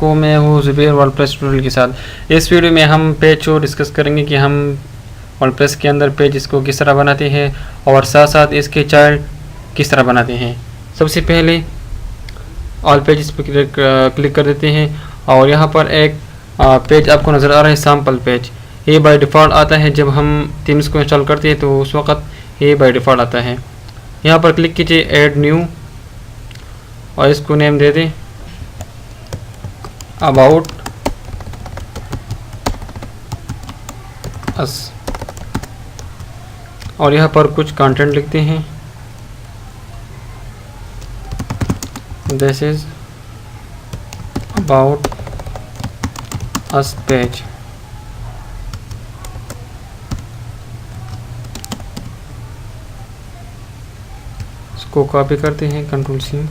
तो मैं हूँ ज़ुबैर वर्डप्रेस ट्यूटोरियल के साथ। इस वीडियो में हम पेज को डिस्कस करेंगे कि हम वर्डप्रेस के अंदर पेज इसको किस तरह बनाते हैं और साथ साथ इसके चाइल्ड किस तरह बनाते हैं। सबसे पहले ऑल पेजेस पर क्लिक कर देते हैं और यहाँ पर एक पेज आपको नज़र आ रहा है, सैम्पल पेज। ये बाय डिफ़ॉल्ट आता है जब हम थीम्स को इंस्टॉल करते हैं, तो उस वक्त ये बाय डिफ़ॉल्ट आता है। यहाँ पर क्लिक कीजिए ऐड न्यू और इसको नेम दे दें अबाउट अस और यहाँ पर कुछ कंटेंट लिखते हैं, this is about us page. इसको कॉपी करते हैं, कंट्रोल सी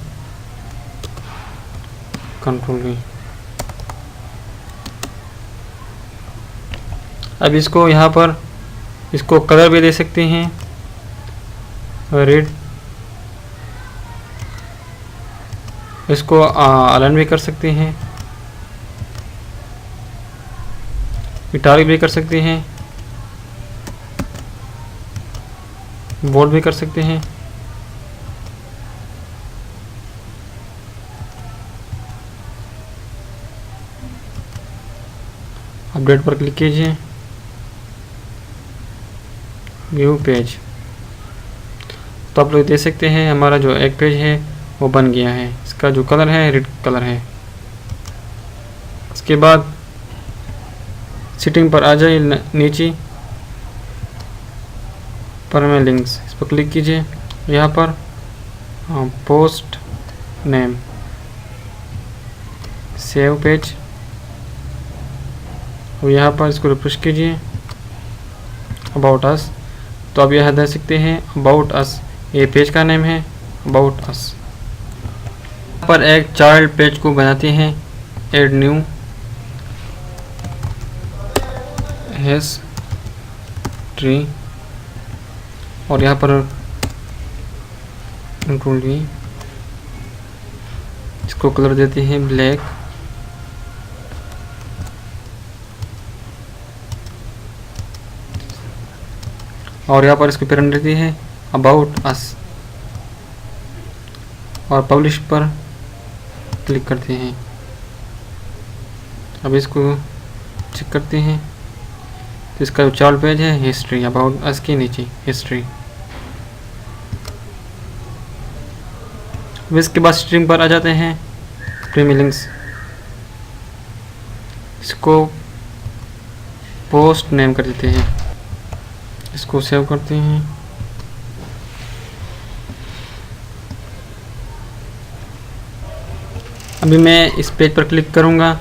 कंट्रोल वी। अब इसको यहाँ पर इसको कलर भी दे सकते हैं, रेड। इसको अलाइन भी कर सकते हैं, इटालिक भी कर सकते हैं, बोल्ड भी कर सकते हैं। अपडेट पर क्लिक कीजिए, व्यू पेज। तो आप लोग देख सकते हैं हमारा जो एक पेज है वो बन गया है। इसका जो कलर है रेड कलर है। इसके बाद सेटिंग पर आ जाए, नीचे पर में लिंक्स, इस पर क्लिक कीजिए। यहाँ पर पोस्ट नेम, सेव पेज और यहाँ पर इसको रिफ्रेश कीजिए, अबाउट अस। तो अब यह देख सकते हैं अबाउट अस, ये पेज का नेम है अबाउट अस। यहाँ पर एक चाइल्ड पेज को बनाते हैं, ऐड न्यू हिस्ट्री और यहाँ पर कंट्रोल वी, इसको कलर देते हैं ब्लैक। और यहाँ पर इसको पेरेंट देती है अबाउट अस और पब्लिश पर क्लिक करते हैं। अब इसको चेक करते हैं, तो इसका जो चाइल्ड पेज है हिस्ट्री, अबाउट अस के नीचे हिस्ट्री। अब इसके बाद स्ट्रीम पर आ जाते हैं, प्रीमियम लिंक्स। इसको पोस्ट नेम कर देते हैं, इसको सेव करते हैं। अभी मैं इस पेज पर क्लिक करूंगा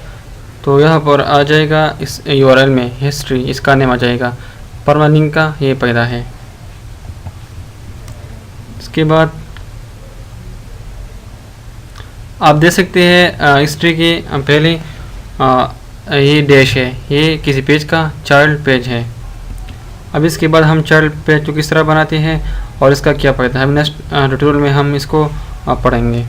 तो यहाँ पर आ जाएगा, इस यूआरएल में हिस्ट्री इसका नेम आ जाएगा, परमालिंक का ये पैदा है। इसके बाद आप देख सकते हैं हिस्ट्री के पहले ये डैश है, ये किसी पेज का चाइल्ड पेज है। अब इसके बाद हम चाइल्ड पेज को किस तरह बनाते हैं और इसका क्या फ़ायदा है, नेक्स्ट ट्यूटोरियल में हम इसको पढ़ेंगे।